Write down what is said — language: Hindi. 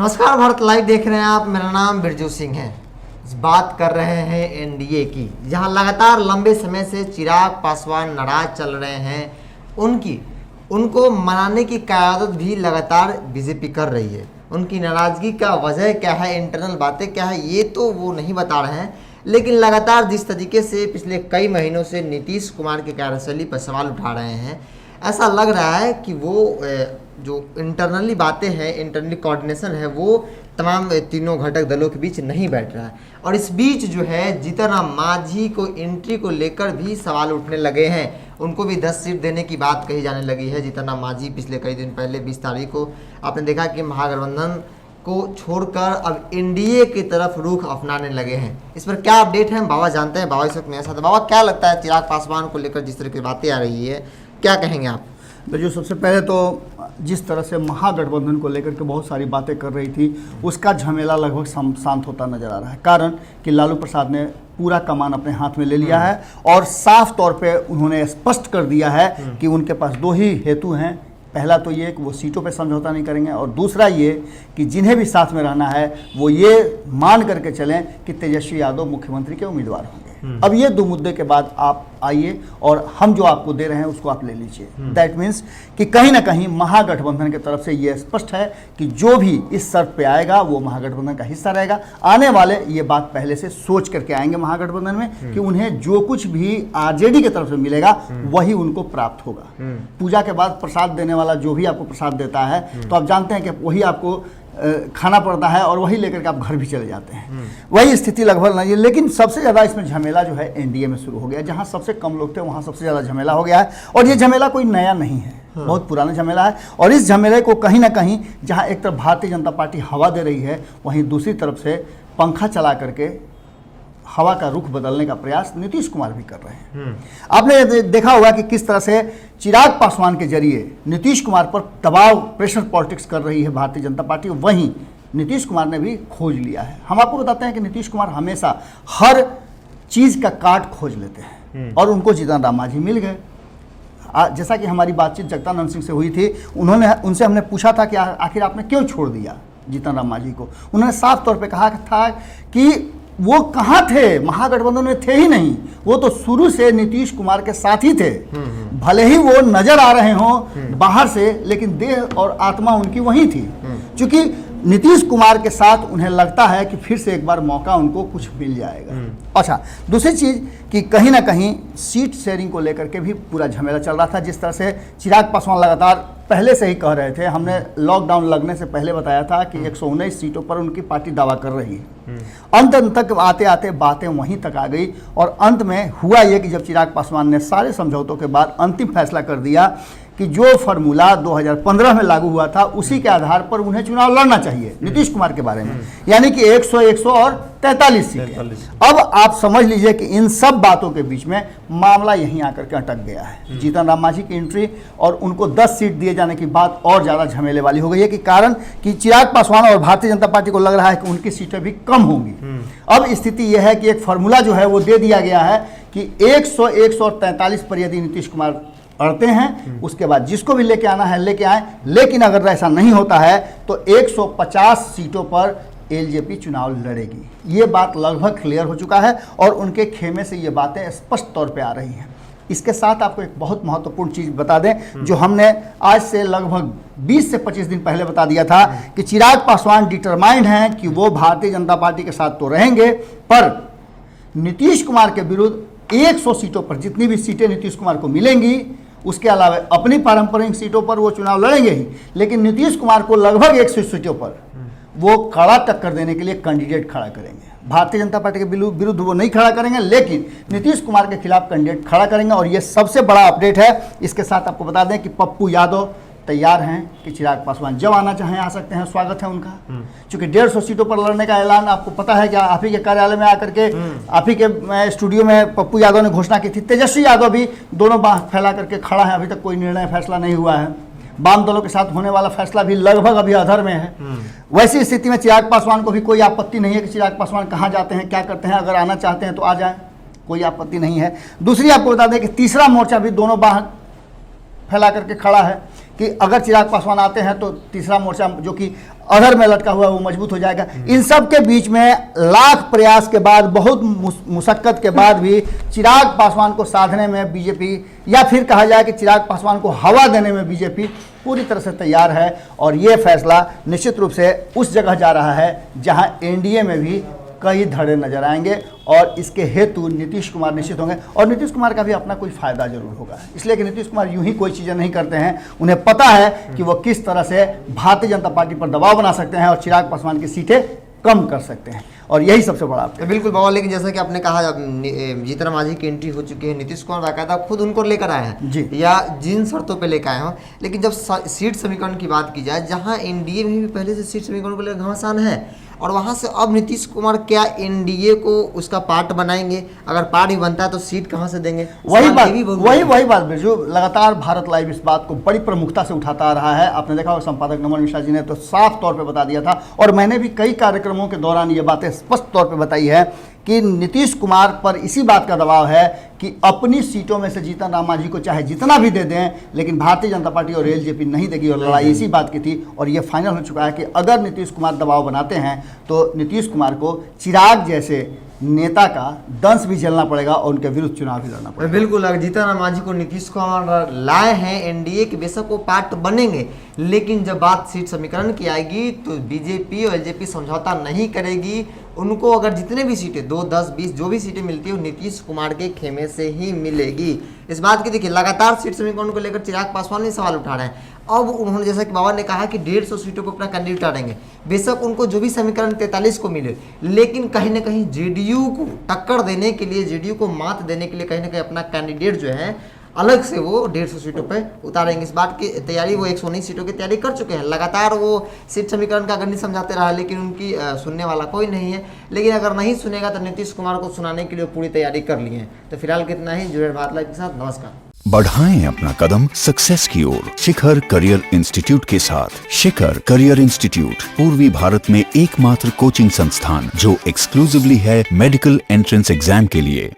नमस्कार, भारत लाइव देख रहे हैं आप। मेरा नाम बिरजू सिंह है। बात कर रहे हैं एनडीए की, जहां लगातार लंबे समय से चिराग पासवान नाराज चल रहे हैं। उनको मनाने की क़यादत भी लगातार बीजेपी कर रही है। उनकी नाराज़गी का वजह क्या है, इंटरनल बातें क्या है, ये तो वो नहीं बता रहे हैं। लेकिन लगातार जिस तरीके से पिछले कई महीनों से नीतीश कुमार की कार्यशैली पर सवाल उठा रहे हैं, ऐसा लग रहा है कि वो जो इंटरनली बातें हैं, इंटरनली कोऑर्डिनेशन है, वो तमाम तीनों घटक दलों के बीच नहीं बैठ रहा है। और इस बीच जो है जीतन राम मांझी को एंट्री को लेकर भी सवाल उठने लगे हैं। उनको भी 10 सीट देने की बात कही जाने लगी है। जीतन राम मांझी पिछले कई दिन पहले 20 तारीख को आपने देखा कि महागठबंधन को छोड़कर अब एनडीए की तरफ रुख अपनाने लगे हैं। इस पर क्या अपडेट है, हम बाबा जानते हैं। बाबा इस वक्त मेरे साथ है। बाबा, क्या लगता है चिराग पासवान को लेकर जिस तरह की बातें आ रही है, क्या कहेंगे आप? जो सबसे पहले तो जिस तरह से महागठबंधन को लेकर के बहुत सारी बातें कर रही थी, उसका झमेला लगभग शांत होता नजर आ रहा है। कारण कि लालू प्रसाद ने पूरा कमान अपने हाथ में ले लिया है और साफ तौर पे उन्होंने स्पष्ट कर दिया है कि उनके पास दो ही हेतु हैं। पहला तो ये कि वो सीटों पे समझौता नहीं करेंगे, और दूसरा ये कि जिन्हें भी साथ में रहना है वो ये मान करके चलें कि तेजस्वी यादव मुख्यमंत्री के उम्मीदवार होंगे। अब ये दो मुद्दे के बाद आप आइए और हम जो आपको दे रहे हैं उसको आप ले लीजिए। दैट मीन्स कि कहीं ना कहीं महागठबंधन की तरफ से ये स्पष्ट है कि जो भी इस शर्त पे आएगा वो महागठबंधन का हिस्सा रहेगा। आने वाले ये बात पहले से सोच करके आएंगे महागठबंधन में कि उन्हें जो कुछ भी आरजेडी की तरफ से मिलेगा वही उनको प्राप्त होगा। पूजा के बाद प्रसाद देने वाला जो भी आपको प्रसाद देता है तो आप जानते हैं कि वही आपको खाना पड़ता है और वही लेकर के आप घर भी चले जाते हैं। वही स्थिति लगभग नहीं है। लेकिन सबसे ज़्यादा इसमें झमेला जो है एनडीए में शुरू हो गया। जहां सबसे कम लोग थे वहां सबसे ज़्यादा झमेला हो गया है। और ये झमेला कोई नया नहीं है, बहुत पुराना झमेला है। और इस झमेले को कहीं ना कहीं जहां एक तरफ भारतीय जनता पार्टी हवा दे रही है, वहीं दूसरी तरफ से पंखा चला करके हवा का रुख बदलने का प्रयास नीतीश कुमार भी कर रहे हैं। आपने देखा होगा कि किस तरह से चिराग पासवान के जरिए नीतीश कुमार पर दबाव, प्रेशर पॉलिटिक्स कर रही है भारतीय जनता पार्टी। वहीं नीतीश कुमार ने भी खोज लिया है। हम आपको बताते हैं कि नीतीश कुमार हमेशा हर चीज़ का काट खोज लेते हैं और उनको जीतन राम मांझी मिल गए। जैसा कि हमारी बातचीत जगदानंद सिंह से हुई थी, उनसे हमने पूछा था कि आखिर आपने क्यों छोड़ दिया जीतन राम मांझी को। उन्होंने साफ तौर पर कहा था कि वो कहाँ थे, महागठबंधन में थे ही नहीं। वो तो शुरू से नीतीश कुमार के साथ ही थे। भले ही वो नजर आ रहे हों बाहर से, लेकिन देह और आत्मा उनकी वही थी। क्योंकि नीतीश कुमार के साथ उन्हें लगता है कि फिर से एक बार मौका उनको कुछ मिल जाएगा। अच्छा, दूसरी चीज़ कि कहीं ना कहीं सीट शेयरिंग को लेकर के भी पूरा झमेला चल रहा था। जिस तरह से चिराग पासवान लगातार पहले से ही कह रहे थे, हमने लॉकडाउन लगने से पहले बताया था कि 119 सीटों पर उनकी पार्टी दावा कर रही है। अंत तक आते आते बातें वहीं तक आ गई और अंत में हुआ ये कि जब चिराग पासवान ने सारे समझौतों के बाद अंतिम फैसला कर दिया कि जो फार्मूला 2015 में लागू हुआ था उसी के आधार पर उन्हें चुनाव लड़ना चाहिए नीतीश कुमार के बारे में, यानी कि 100, 100 और 43 सीटें। अब आप समझ लीजिए कि इन सब बातों के बीच में मामला यहीं आकर के अटक गया है। जीतन राम मांझी की एंट्री और उनको 10 सीट दिए जाने की बात और ज़्यादा झमेले वाली हो गई है कि कारण कि चिराग पासवान और भारतीय जनता पार्टी को लग रहा है कि उनकी सीटें भी कम होंगी। अब स्थिति यह है कि एक फार्मूला जो है वो दे दिया गया है कि 100, 100 और 43 पर यदि नीतीश कुमार अड़ते हैं, उसके बाद जिसको भी लेके आना है लेके आए। लेकिन अगर ऐसा नहीं होता है तो 150 सीटों पर एलजेपी चुनाव लड़ेगी। ये बात लगभग क्लियर हो चुका है और उनके खेमे से ये बातें स्पष्ट तौर पे आ रही हैं। इसके साथ आपको एक बहुत महत्वपूर्ण चीज़ बता दें जो हमने आज से लगभग 20 से 25 दिन पहले बता दिया था कि चिराग पासवान डिटरमाइंड हैं कि वो भारतीय जनता पार्टी के साथ तो रहेंगे, पर नीतीश कुमार के विरुद्ध 100 सीटों पर जितनी भी सीटें नीतीश कुमार को मिलेंगी, उसके अलावा अपनी पारंपरिक सीटों पर वो चुनाव लड़ेंगे ही, लेकिन नीतीश कुमार को लगभग 100 सीटों पर वो कड़ा टक्कर देने के लिए कैंडिडेट खड़ा करेंगे। भारतीय जनता पार्टी के विरुद्ध वो नहीं खड़ा करेंगे, लेकिन नीतीश कुमार के खिलाफ कैंडिडेट खड़ा करेंगे। और ये सबसे बड़ा अपडेट है। इसके साथ आपको बता दें कि पप्पू यादव तैयार हैं कि चिराग पासवान जब आना चाहें आ सकते हैं, स्वागत है उनका। क्योंकि 150 सीटों पर लड़ने का ऐलान आपको पता है कि आप ही के कार्यालय में आकर के, आप ही के स्टूडियो में पप्पू यादव ने घोषणा की थी। तेजस्वी यादव भी दोनों बाह फैला करके खड़ा है। अभी तक कोई निर्णय फैसला नहीं हुआ है। वाम दलों के साथ होने वाला फैसला भी लगभग अभी अधर में है। वैसी स्थिति में चिराग पासवान को भी कोई आपत्ति नहीं है कि चिराग पासवान कहाँ जाते हैं, क्या करते हैं। अगर आना चाहते हैं तो आ जाएं, कोई आपत्ति नहीं है। दूसरी आपको बता दें कि तीसरा मोर्चा भी दोनों बाह फैला करके खड़ा है कि अगर चिराग पासवान आते हैं तो तीसरा मोर्चा जो कि अधर में लटका हुआ है वो मजबूत हो जाएगा। इन सब के बीच में लाख प्रयास के बाद, बहुत मुशक्कत के बाद भी चिराग पासवान को साधने में बीजेपी, या फिर कहा जाए कि चिराग पासवान को हवा देने में बीजेपी पूरी तरह से तैयार है। और ये फैसला निश्चित रूप से उस जगह जा रहा है जहां एनडीए में भी कई धड़े नजर आएंगे और इसके हेतु नीतीश कुमार निश्चित होंगे। और नीतीश कुमार का भी अपना कोई फायदा जरूर होगा, इसलिए कि नीतीश कुमार यूं ही कोई चीज़ें नहीं करते हैं। उन्हें पता है कि वो किस तरह से भारतीय जनता पार्टी पर दबाव बना सकते हैं और चिराग पासवान की सीटें कम कर सकते हैं, और यही सबसे बड़ा आपका। बिल्कुल बाबा, लेकिन जैसा कि आपने कहा जीतन राम मांझी की एंट्री हो चुकी है, नीतीश कुमार बाकायदा खुद उनको लेकर आए हैं जी, या जिन शर्तों पे लेकर आए हों। लेकिन जब सीट समीकरण की बात की जाए, जहां एनडीए में भी पहले से सीट समीकरण को लेकर घमासान है, और वहां से अब नीतीश कुमार क्या एनडीए को उसका पार्ट बनाएंगे? अगर पार्ट ही बनता है तो सीट कहां से देंगे? वही बात बिरजू, लगातार भारत लाइव इस बात को बड़ी प्रमुखता से उठाता आ रहा है। आपने देखा होगा संपादक नमन मिश्रा जी ने तो साफ तौर पे बता दिया था, और मैंने भी कई कार्यक्रमों के दौरान ये बातें स्पष्ट तौर पे बताई है कि नीतीश कुमार पर इसी बात का दबाव है कि अपनी सीटों में से जीतन राम मांझी को चाहे जितना भी दे दें, लेकिन भारतीय जनता पार्टी और एलजेपी नहीं देगी। और लड़ाई इसी बात की थी, और ये फाइनल हो चुका है कि अगर नीतीश कुमार दबाव बनाते हैं तो नीतीश कुमार को चिराग जैसे नेता का दंश भी झेलना पड़ेगा और उनके विरुद्ध चुनाव भी लड़ना पड़ेगा। बिल्कुल, अगर जीतन राम मांझी को नीतीश कुमार लाए हैं एनडीए के, बेशक वो पार्ट बनेंगे, लेकिन जब बात सीट समीकरण की आएगी तो बीजेपी और एलजेपी समझौता नहीं करेगी। उनको अगर जितने भी सीटें 2, 10, 20 जो भी सीटें मिलती है वो नीतीश कुमार के खेमे से ही मिलेगी। इस बात की देखिए, लगातार सीट समीकरण को लेकर चिराग पासवान ने सवाल उठा रहे हैं। अब उन्होंने, जैसा कि बाबा ने कहा कि 150 सीटों पर अपना कैंडिडेट उतारेंगे, बेशक उनको जो भी समीकरण 43 को मिले, लेकिन कहीं ना कहीं जेडीयू को टक्कर देने के लिए, जेडीयू को मात देने के लिए कहीं ना कहीं अपना कैंडिडेट जो है अलग से वो 150 सीटों पे उतारेंगे। इस बात की तैयारी वो 119 सीटों की तैयारी कर चुके हैं। लगातार वो सीट समीकरण का गणित समझाते रहा, लेकिन उनकी सुनने वाला कोई नहीं है। लेकिन अगर नहीं सुनेगा तो नीतीश कुमार को सुनाने के लिए पूरी तैयारी कर ली है। तो फिलहाल कितना ही, जुड़े भारत लाइव के साथ, नमस्कार। बढ़ाएं अपना कदम सक्सेस की ओर शिखर करियर इंस्टीट्यूट के साथ। शिखर करियर इंस्टीट्यूट पूर्वी भारत में एकमात्र कोचिंग संस्थान जो एक्सक्लूसिवली है मेडिकल एंट्रेंस एग्जाम के लिए।